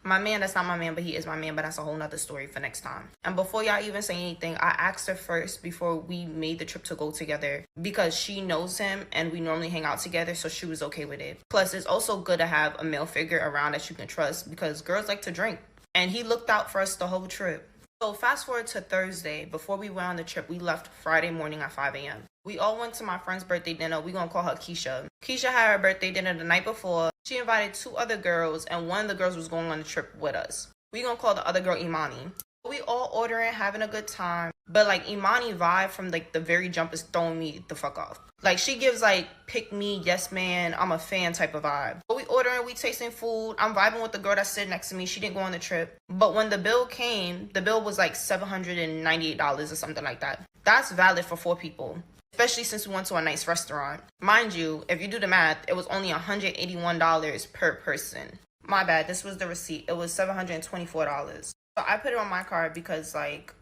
My man, that's not my man, but he is my man. But that's a whole nother story for next time. And before y'all even say anything, I asked her first before we made the trip to go together, because she knows him and we normally hang out together. So she was okay with it. Plus, it's also good to have a male figure around that you can trust, because girls like to drink. And he looked out for us the whole trip. So fast forward to Thursday. Before we went on the trip, we left Friday morning at 5 a.m. We all went to my friend's birthday dinner. We're going to call her Keisha. Keisha had her birthday dinner the night before. She invited 2 other girls, and one of the girls was going on the trip with us. We're going to call the other girl Imani. We all ordering, having a good time. But like, Imani vibe from like the very jump is throwing me the fuck off. Like, she gives like, pick me, yes man, I'm a fan type of vibe. But we ordering, we tasting food. I'm vibing with the girl that's sitting next to me. She didn't go on the trip. But when the bill came, the bill was like $798 or something like that. That's valid for 4 people. Especially since we went to a nice restaurant. Mind you, if you do the math, it was only $181 per person. My bad, this was the receipt. It was $724. So I put it on my card because like,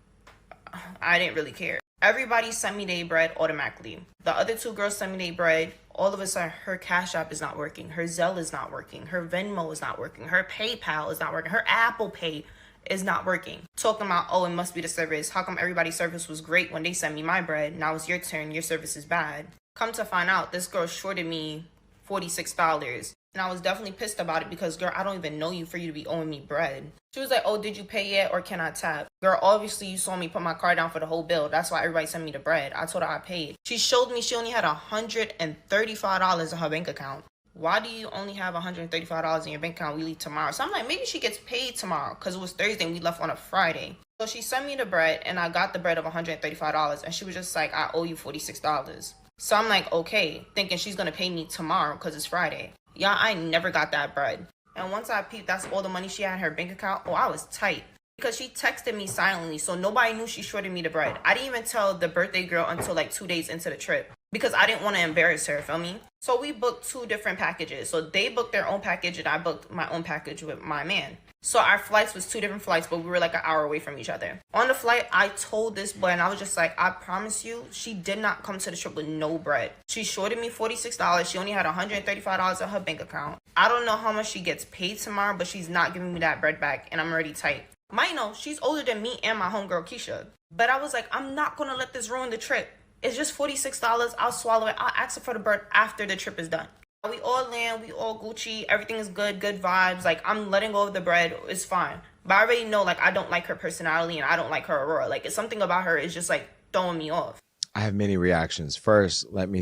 I didn't really care. Everybody sent me their bread automatically. The other 2 girls sent me their bread. All of a sudden, her Cash App is not working. Her Zelle is not working. Her Venmo is not working. Her PayPal is not working. Her Apple Pay is not working. Talking about, oh, it must be the service. How come everybody's service was great when they sent me my bread? Now it's your turn. Your service is bad. Come to find out, this girl shorted me $46. And I was definitely pissed about it because, girl, I don't even know you for you to be owing me bread. She was like, oh, did you pay yet or can I tap? Girl, obviously you saw me put my card down for the whole bill. That's why everybody sent me the bread. I told her I paid. She showed me she only had $135 in her bank account. Why do you only have $135 in your bank account? We leave tomorrow. So I'm like, maybe she gets paid tomorrow because it was Thursday and we left on a Friday. So she sent me the bread and I got the bread of $135 and she was just like, I owe you $46. So I'm like, okay, thinking she's going to pay me tomorrow because it's Friday. Y'all, I never got that bread. And once I peeped, that's all the money she had in her bank account. Oh, I was tight. Because she texted me silently, so nobody knew she shorted me the bread. I didn't even tell the birthday girl until like 2 days into the trip. Because I didn't want to embarrass her, feel me? So we booked 2 different packages. So they booked their own package and I booked my own package with my man. So our flights was 2 different flights, but we were like an hour away from each other. On the flight, I told this boy, and I was just like, I promise you, she did not come to the trip with no bread. She shorted me $46. She only had $135 in her bank account. I don't know how much she gets paid tomorrow, but she's not giving me that bread back, and I'm already tight. Might know, she's older than me and my homegirl, Keisha. But I was like, I'm not going to let this ruin the trip. It's just $46. I'll swallow it. I'll ask her for the bread after the trip is done. We all land, we all Gucci, everything is good vibes. Like, I'm letting go of the bread, it's fine. But I already know, like, I don't like her personality and I don't like her aurora. Like, it's something about her is just, like, throwing me off. I have many reactions. First, let me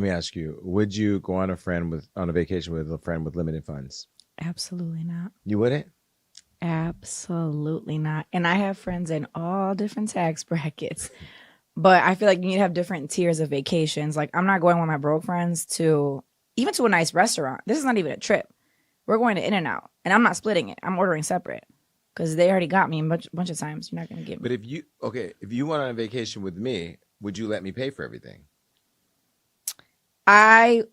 ask you, would you go on a vacation with a friend with limited funds? Absolutely not. You wouldn't? Absolutely not. And I have friends in all different tax brackets. But I feel like you need to have different tiers of vacations. Like, I'm not going with my broke friends to a nice restaurant. This is not even a trip. We're going to In-N-Out, and I'm not splitting it. I'm ordering separate because they already got me a bunch of times. You're not going to get me. But if you went on a vacation with me, would you let me pay for everything? I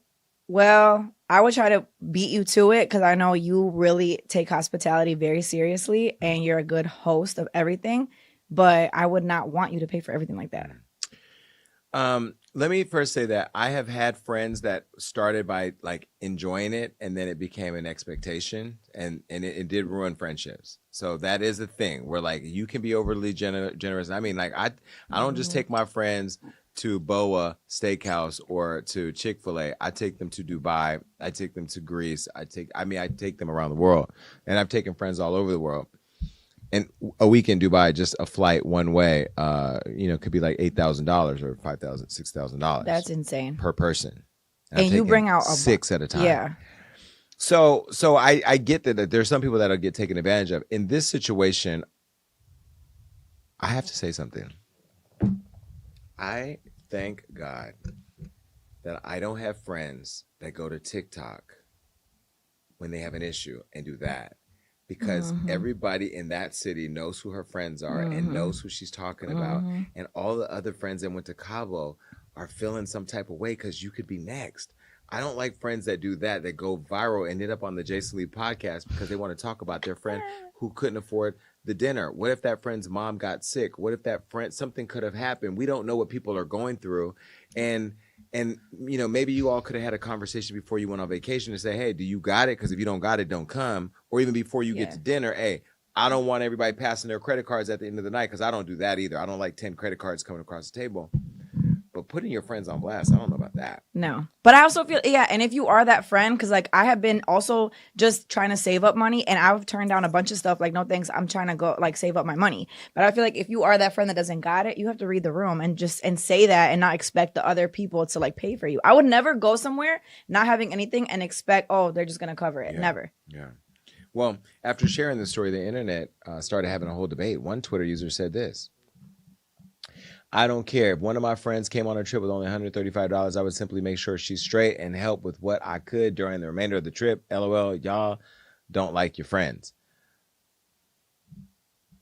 would try to beat you to it because I know you really take hospitality very seriously and you're a good host of everything. But I would not want you to pay for everything like that. Let me first say that I have had friends that started by like enjoying it and then it became an expectation and it did ruin friendships. So that is a thing where like you can be overly generous. I mean, like I don't just take my friends to Boa Steakhouse or to Chick-fil-A. I take them to Dubai. I take them to Greece. I take them around the world, and I've taken friends all over the world. And a week in Dubai, just a flight one way, could be like $8,000 or $5,000, $6,000. That's insane per person. And you bring out 6 at a time. Yeah. So I get that there's some people that'll get taken advantage of. In this situation, I have to say something. I thank God that I don't have friends that go to TikTok when they have an issue and do that. Because everybody in that city knows who her friends are and knows who she's talking about. And all the other friends that went to Cabo are feeling some type of way because you could be next. I don't like friends that do that go viral and end up on the Jason Lee podcast because they want to talk about their friend who couldn't afford the dinner. What if that friend's mom got sick? What if that friend, something could have happened? We don't know what people are going through. And maybe you all could have had a conversation before you went on vacation to say, hey, do you got it? Because if you don't got it, don't come. Or even before you get to dinner, hey, I don't want everybody passing their credit cards at the end of the night because I don't do that either. I don't like 10 credit cards coming across the table. But putting your friends on blast, I don't know about that. No. But I also feel, and if you are that friend, because like I have been also just trying to save up money and I've turned down a bunch of stuff. Like, no thanks, I'm trying to go like save up my money. But I feel like if you are that friend that doesn't got it, you have to read the room and say that and not expect the other people to like pay for you. I would never go somewhere not having anything and expect, oh, they're just going to cover it. Yeah. Never. Yeah. Well, after sharing the story, the internet started having a whole debate. One Twitter user said this: I don't care. If one of my friends came on a trip with only $135, I would simply make sure she's straight and help with what I could during the remainder of the trip. LOL, y'all don't like your friends.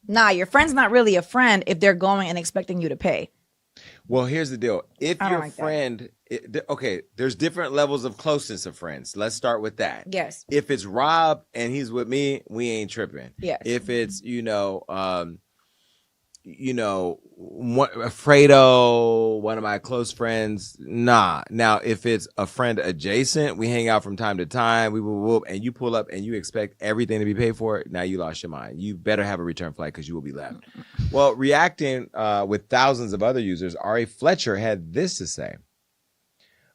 Nah, your friend's not really a friend if they're going and expecting you to pay. Well, here's the deal. If your like friend, there's different levels of closeness of friends. Let's start with that. Yes. If it's Rob and he's with me, we ain't tripping. Yes. If it's, Fredo, one of my close friends, nah. Now, if it's a friend adjacent, we hang out from time to time, we will whoop, and you pull up and you expect everything to be paid for, now you lost your mind. You better have a return flight because you will be left. Well, reacting with thousands of other users, Ari Fletcher had this to say.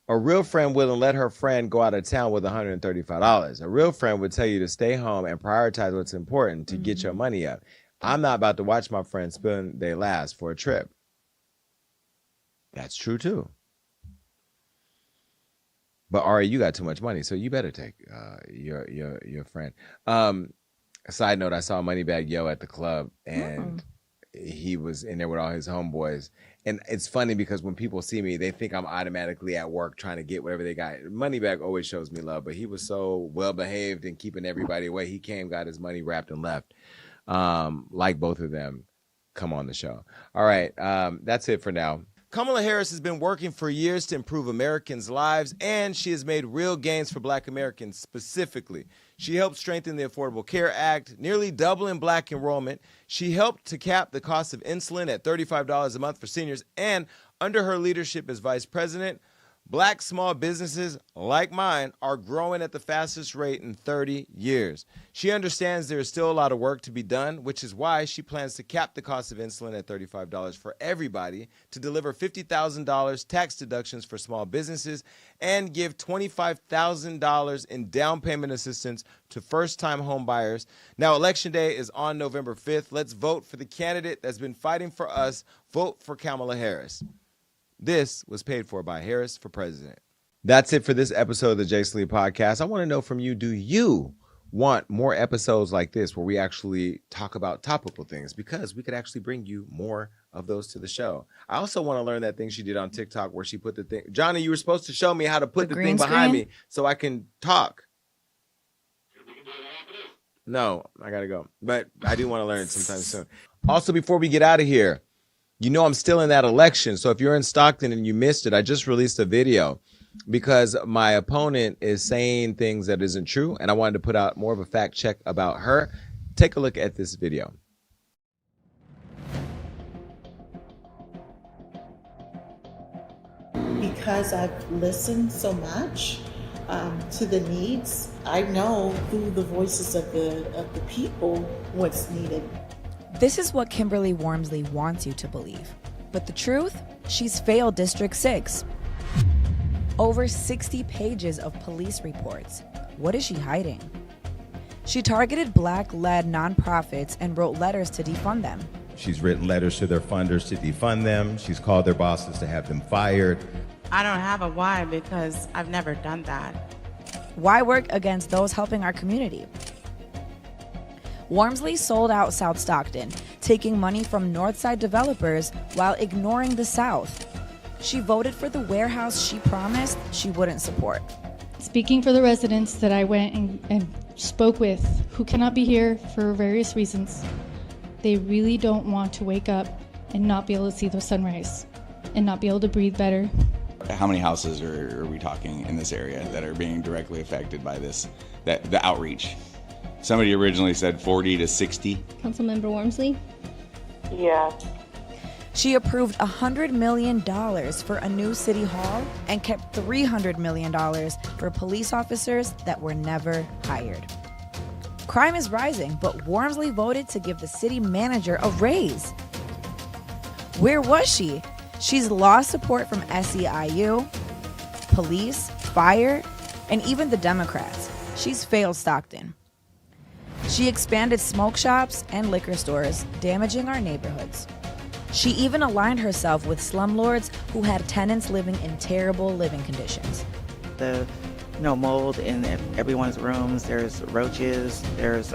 A real friend wouldn't let her friend go out of town with $135. A real friend would tell you to stay home and prioritize what's important to get your money up. I'm not about to watch my friends spend their last for a trip. That's true too. But Ari, you got too much money, so you better take your friend. Side note: I saw Moneybagg Yo at the club, and he was in there with all his homeboys. And it's funny because when people see me, they think I'm automatically at work trying to get whatever they got. Moneybagg always shows me love, but he was so well behaved and keeping everybody away. He came, got his money wrapped, and left. Like both of them come on the show. All right, that's it for now. Kamala Harris has been working for years to improve Americans' lives, and she has made real gains for Black Americans specifically. She helped strengthen the Affordable Care Act, nearly doubling Black enrollment. She helped to cap the cost of insulin at $35 a month for seniors, and under her leadership as vice president, Black small businesses like mine are growing at the fastest rate in 30 years. She understands there is still a lot of work to be done, which is why she plans to cap the cost of insulin at $35 for everybody, to deliver $50,000 tax deductions for small businesses, and give $25,000 in down payment assistance to first-time home buyers. Now, Election Day is on November 5th. Let's vote for the candidate that's been fighting for us. Vote for Kamala Harris. This was paid for by Harris for President. That's it for this episode of the Jay Sleep Podcast. I want to know from you, do you want more episodes like this where we actually talk about topical things? Because we could actually bring you more of those to the show. I also want to learn that thing she did on TikTok where she put the thing. Johnny, you were supposed to show me how to put the thing behind me so I can talk. No, I got to go. But I do want to learn sometime soon. Also, before we get out of here, you know I'm still in that election. So if you're in Stockton and you missed it, I just released a video because my opponent is saying things that isn't true, and I wanted to put out more of a fact check about her. Take a look at this video. Because I've listened so much to the needs, I know through the voices of the people what's needed. This is what Kimberly Wormsley wants you to believe. But the truth? She's failed District 6. Over 60 pages of police reports. What is she hiding? She targeted Black-led nonprofits and wrote letters to defund them. She's written letters to their funders to defund them. She's called their bosses to have them fired. I don't have a why because I've never done that. Why work against those helping our community? Wormsley sold out South Stockton, taking money from Northside developers while ignoring the South. She voted for the warehouse she promised she wouldn't support. Speaking for the residents that I went and spoke with, who cannot be here for various reasons, they really don't want to wake up and not be able to see the sunrise and not be able to breathe better. How many houses are we talking in this area that are being directly affected by this, the outreach? Somebody originally said 40 to 60. Councilmember Wormsley? Yeah. She approved $100 million for a new city hall and kept $300 million for police officers that were never hired. Crime is rising, but Wormsley voted to give the city manager a raise. Where was she? She's lost support from SEIU, police, fire, and even the Democrats. She's failed Stockton. She expanded smoke shops and liquor stores, damaging our neighborhoods. She even aligned herself with slumlords who had tenants living in terrible living conditions. The mold in everyone's rooms, there's roaches, there's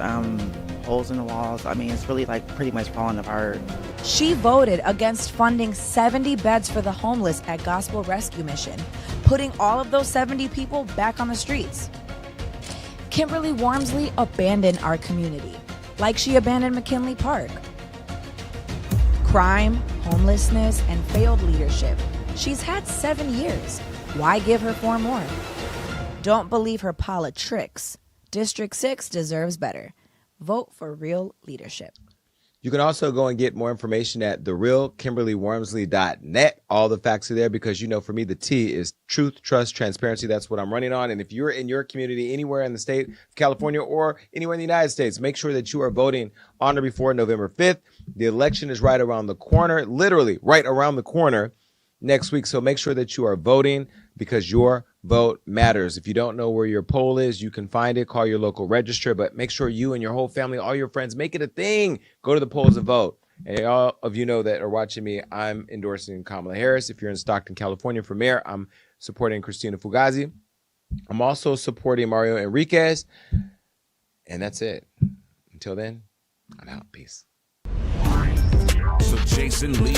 holes in the walls. I mean, it's really like pretty much falling apart. She voted against funding 70 beds for the homeless at Gospel Rescue Mission, putting all of those 70 people back on the streets. Kimberly Wormsley abandoned our community, like she abandoned McKinley Park. Crime, homelessness, and failed leadership. She's had 7 years. Why give her 4 more? Don't believe her politics. District 6 deserves better. Vote for real leadership. You can also go and get more information at therealkimberlywormsley.net. All the facts are there because, you know, for me, the T is truth, trust, transparency. That's what I'm running on. And if you're in your community anywhere in the state of California or anywhere in the United States, make sure that you are voting on or before November 5th. The election is right around the corner, literally right around the corner next week. So make sure that you are voting because your vote matters. If you don't know where your poll is, you can find it. Call your local registrar, but make sure you and your whole family, all your friends, make it a thing. Go to the polls and vote. And all of you know that are watching me, I'm endorsing Kamala Harris. If you're in Stockton, California for mayor, I'm supporting Christina Fugazi. I'm also supporting Mario Enriquez. And that's it. Until then, I'm out. Peace. The Jason Lee